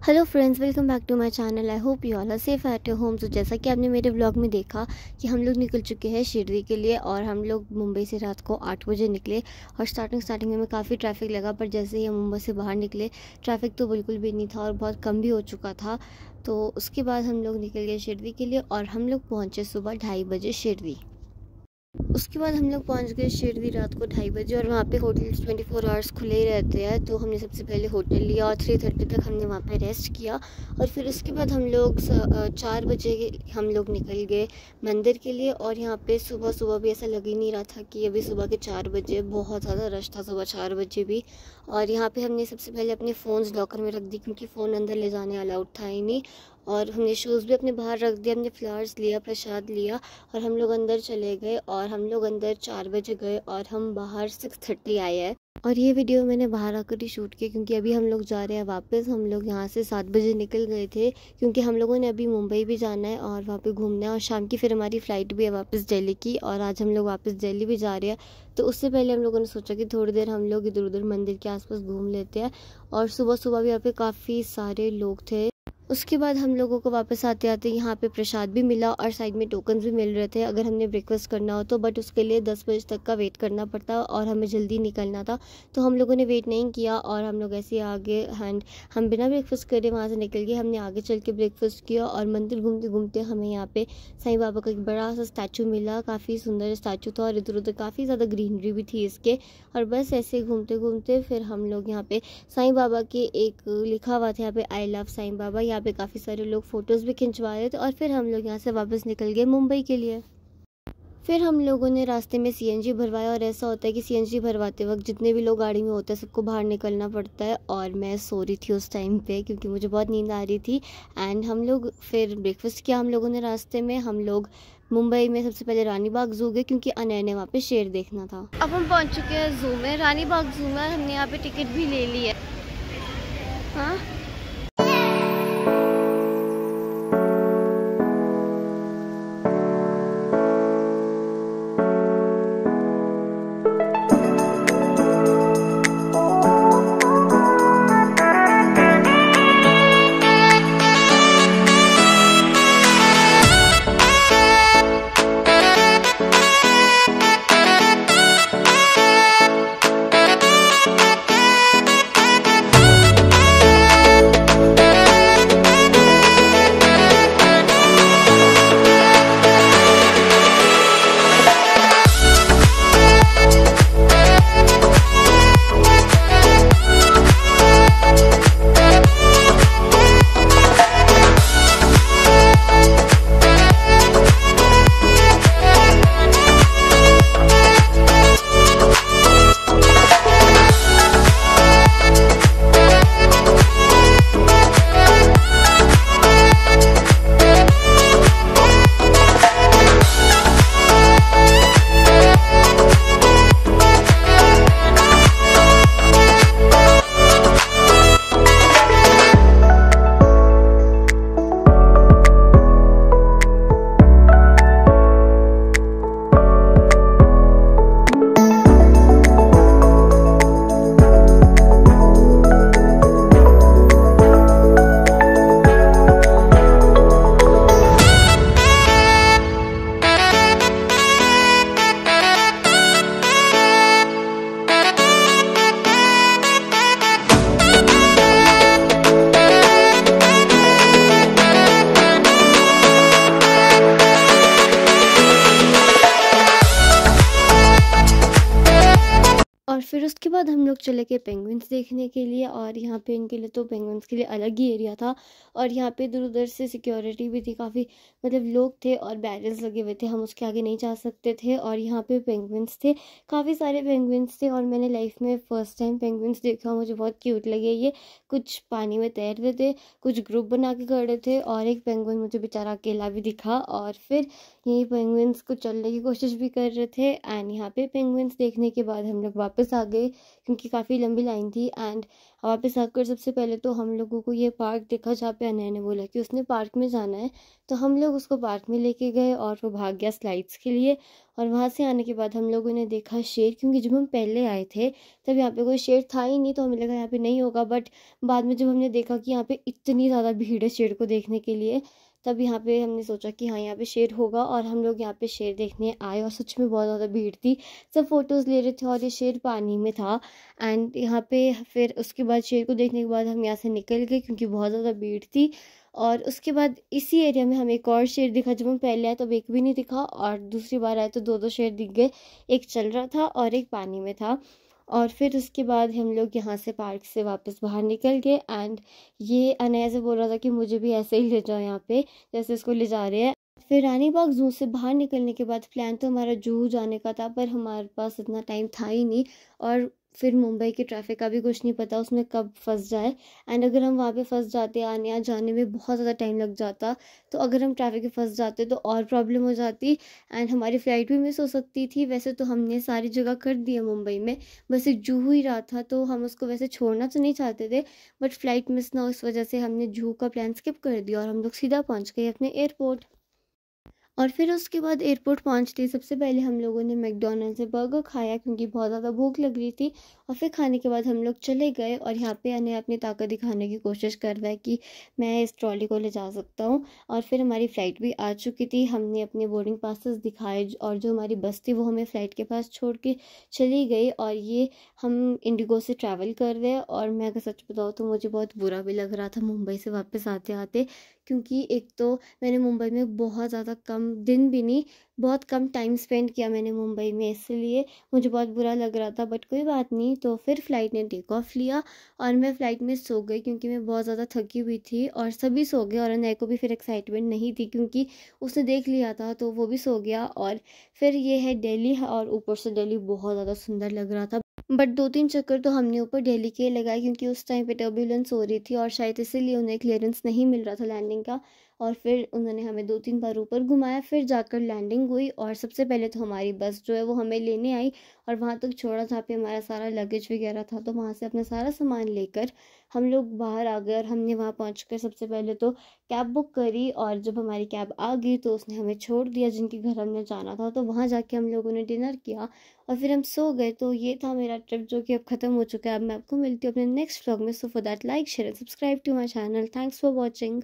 Hello friends, welcome back to my channel. I hope you all are safe at your home. तो जैसा कि आपने मेरे vlog में देखा कि हम लोग निकल चुके हैं शिरडी के लिए और हम लोग मुंबई से रात को 8 बजे निकले। और स्टार्टिंग में हमें काफ़ी ट्रैफिक लगा, पर जैसे ही हम मुंबई से बाहर निकले ट्रैफिक तो बिल्कुल भी नहीं था और बहुत कम भी हो चुका था। तो उसके बाद हम लोग निकल गए शिरडी के लिए और हम लोग पहुँचे सुबह 2:30 बजे शिरडी। उसके बाद हम लोग पहुंच गए शिरडी रात को 2:30 बजे और वहाँ पे होटल्स 24 आवर्स खुले ही रहते हैं। तो हमने सबसे पहले होटल लिया और 3:30 तक हमने वहाँ पे रेस्ट किया। और फिर उसके बाद हम लोग 4 बजे हम लोग निकल गए मंदिर के लिए। और यहाँ पे सुबह सुबह भी ऐसा लग ही नहीं रहा था कि अभी सुबह के 4 बजे, बहुत ज़्यादा रश था सुबह 4 बजे भी। और यहाँ पे हमने सबसे पहले अपने फ़ोन्स लॉकर में रख दी क्योंकि फ़ोन अंदर ले जाने अलाउड था ही नहीं। और हमने शूज़ भी अपने बाहर रख दिए, हमने फ्लावर्स लिया, प्रसाद लिया और हम लोग अंदर चले गए। और हम लोग अंदर 4 बजे गए और हम बाहर 6:30 आए हैं। और ये वीडियो मैंने बाहर आकर ही शूट किया क्योंकि अभी हम लोग जा रहे हैं वापस। हम लोग यहाँ से 7 बजे निकल गए थे क्योंकि हम लोगों ने अभी मुंबई भी जाना है और वहाँ पे घूमना है और शाम की फिर हमारी फ़्लाइट भी है वापस दिल्ली की। और आज हम लोग वापस दिल्ली भी जा रहे हैं। तो उससे पहले हम लोगों ने सोचा कि थोड़ी देर हम लोग इधर उधर मंदिर के आसपास घूम लेते हैं। और सुबह सुबह भी यहाँ पे काफ़ी सारे लोग थे। उसके बाद हम लोगों को वापस आते आते यहाँ पे प्रसाद भी मिला और साइड में टोकन्स भी मिल रहे थे अगर हमने ब्रेकफास्ट करना हो तो। बट उसके लिए 10 बजे तक का वेट करना पड़ता और हमें जल्दी निकलना था। तो हम लोगों ने वेट नहीं किया और हम लोग ऐसे आगे हम बिना ब्रेकफास्ट करे वहाँ से निकल गए। हमने आगे चल के ब्रेकफास्ट किया और मंदिर घूमते घूमते हमें यहाँ पे साईं बाबा का एक बड़ा सा स्टैचू मिला। काफ़ी सुंदर स्टैचू था और इधर उधर काफ़ी ज़्यादा ग्रीनरी भी थी इसके। और बस ऐसे घूमते घूमते फिर हम लोग यहाँ पे साईं बाबा के एक लिखा हुआ था यहाँ पे आई लव साईं बाबा। यहाँ पे काफ़ी सारे लोग फ़ोटोज़ भी खिंचवा रहे थे। और फिर हम लोग यहाँ से वापस निकल गए मुंबई के लिए। फिर हम लोगों ने रास्ते में सीएनजी भरवाया। और ऐसा होता है कि सीएनजी भरवाते वक्त जितने भी लोग गाड़ी में होते हैं सबको बाहर निकलना पड़ता है। और मैं सो रही थी उस टाइम पे क्योंकि मुझे बहुत नींद आ रही थी। एंड हम लोग फिर ब्रेकफास्ट किया हम लोगों ने रास्ते में। हम लोग मुंबई में सबसे पहले रानी बाग ज़ू गए क्योंकि अनय ने वहाँ पे शेर देखना था। अब हम पहुँच चुके हैं ज़ू में, रानी बाग ज़ू में। हमने यहाँ पे टिकट भी ले ली है। हाँ, और फिर उसके बाद हम लोग चले गए पेंगुइन्स देखने के लिए। और यहाँ पे इनके लिए तो पेंगुइन्स के लिए अलग ही एरिया था। और यहाँ पे इधर उधर से सिक्योरिटी भी थी, काफ़ी मतलब लोग थे और बैरियर्स लगे हुए थे, हम उसके आगे नहीं जा सकते थे। और यहाँ पे पेंगुइन्स थे, काफ़ी सारे पेंगुइन्स थे। और मैंने लाइफ में फ़र्स्ट टाइम पेंगुइन्स देखा, मुझे बहुत क्यूट लगे ये। कुछ पानी में तैर रहे थे, कुछ ग्रुप बना के खड़े थे और एक पेंगुइन मुझे बेचारा अकेला भी दिखा। और फिर यही पेंगुइन्स को चलने की कोशिश भी कर रहे थे। एंड यहाँ पे पेंगुइन्स देखने के बाद हम लोग वापस आ गए क्योंकि काफ़ी लंबी लाइन थी। एंड वापस आकर सबसे पहले तो हम लोगों को ये पार्क दिखा जहाँ पे अनया ने बोला कि उसने पार्क में जाना है, तो हम लोग उसको पार्क में लेके गए और वो भाग गया स्लाइड्स के लिए। और वहाँ से आने के बाद हम लोगों ने देखा शेर, क्योंकि जब हम पहले आए थे तब यहाँ पे कोई शेर था ही नहीं, तो हमें लगा यहाँ पे नहीं होगा। बट बाद में जब हमने देखा कि यहाँ पे इतनी ज़्यादा भीड़ है शेर को देखने के लिए, तब यहाँ पे हमने सोचा कि हाँ यहाँ पे शेर होगा, और हम लोग यहाँ पे शेर देखने आए। और सच में बहुत ज़्यादा भीड़ थी, सब फ़ोटोज़ ले रहे थे और ये शेर पानी में था। एंड यहाँ पे फिर उसके बाद शेर को देखने के बाद हम यहाँ से निकल गए क्योंकि बहुत ज़्यादा भीड़ थी। और उसके बाद इसी एरिया में हमें एक और शेर दिखा। जब हम पहले आए तब एक भी नहीं दिखा, और दूसरी बार आए तो दो दो शेर दिख गए, एक चल रहा था और एक पानी में था। और फिर उसके बाद हम लोग यहाँ से पार्क से वापस बाहर निकल गए। एंड ये अनया से बोल रहा था कि मुझे भी ऐसे ही ले जाओ यहाँ पे, जैसे इसको ले जा रहे हैं। फिर रानी बाग जू से बाहर निकलने के बाद प्लान तो हमारा जूहू जाने का था, पर हमारे पास इतना टाइम था ही नहीं। और फिर मुंबई के ट्रैफिक का भी कुछ नहीं पता उसमें कब फंस जाए। एंड अगर हम वहाँ पे फंस जाते, आने या जाने में बहुत ज़्यादा टाइम लग जाता, तो अगर हम ट्रैफिक में फंस जाते तो और प्रॉब्लम हो जाती। एंड हमारी फ़्लाइट भी मिस हो सकती थी। वैसे तो हमने सारी जगह कर दी है मुंबई में, बस एक जूहू ही रहा था, तो हम उसको वैसे छोड़ना तो नहीं चाहते थे, बट फ़्लाइट मिस ना हो इस वजह से हमने जूहू का प्लान स्किप कर दिया और हम लोग सीधा पहुँच गए अपने एयरपोर्ट। और फिर उसके बाद एयरपोर्ट पहुंचते ही सबसे पहले हम लोगों ने मैकडोनल्ड से बर्गर खाया, क्योंकि बहुत ज़्यादा भूख लग रही थी। और फिर खाने के बाद हम लोग चले गए, और यहाँ पे अनया अपनी ताकत दिखाने की कोशिश कर रहा है कि मैं इस ट्रॉली को ले जा सकता हूँ। और फिर हमारी फ़्लाइट भी आ चुकी थी, हमने अपने बोर्डिंग पासेस दिखाए, और जो हमारी बस थी वो हमें फ़्लाइट के पास छोड़ के चली गई। और ये हम इंडिगो से ट्रैवल कर रहे हैं। और मैं अगर सच बताऊँ तो मुझे बहुत बुरा भी लग रहा था मुंबई से वापस आते आते, क्योंकि एक तो मैंने मुंबई में बहुत ज़्यादा कम दिन भी नहीं, बहुत कम टाइम स्पेंड किया मैंने मुंबई में, इसलिए मुझे बहुत बुरा लग रहा था। बट कोई बात नहीं, तो फिर फ़्लाइट ने टेक ऑफ लिया और मैं फ़्लाइट में सो गई, क्योंकि मैं बहुत ज़्यादा थकी हुई थी। और सभी सो गए, और अनय को भी फिर एक्साइटमेंट नहीं थी क्योंकि उसने देख लिया था, तो वो भी सो गया। और फिर ये है दिल्ली, और ऊपर से दिल्ली बहुत ज़्यादा सुंदर लग रहा था। बट 2-3 चक्कर तो हमने ऊपर दिल्ली के लगाए, क्योंकि उस टाइम पे टर्बुलेंस हो रही थी और शायद इसीलिए उन्हें क्लियरेंस नहीं मिल रहा था लैंडिंग का। और फिर उन्होंने हमें 2-3 बार ऊपर घुमाया, फिर जाकर लैंडिंग हुई। और सबसे पहले तो हमारी बस जो है वो हमें लेने आई और वहाँ तक छोड़ा जहाँ पे हमारा सारा लगेज वगैरह था। तो वहाँ से अपना सारा सामान लेकर हम लोग बाहर आ गए, और हमने वहाँ पहुँच सबसे पहले तो कैब बुक करी। और जब हमारी कैब आ गई तो उसने हमें छोड़ दिया जिनके घर हमने जाना था, तो वहाँ जाके हम लोगों ने डिनर किया और फिर हम सो गए। तो ये था मेरा ट्रिप, जो कि अब ख़त्म हो चुका है। अब मैं आपको मिलती हूँ अपने नेक्स्ट व्लॉग में। So for that, like share and subscribe to my channel. Thanks for watching.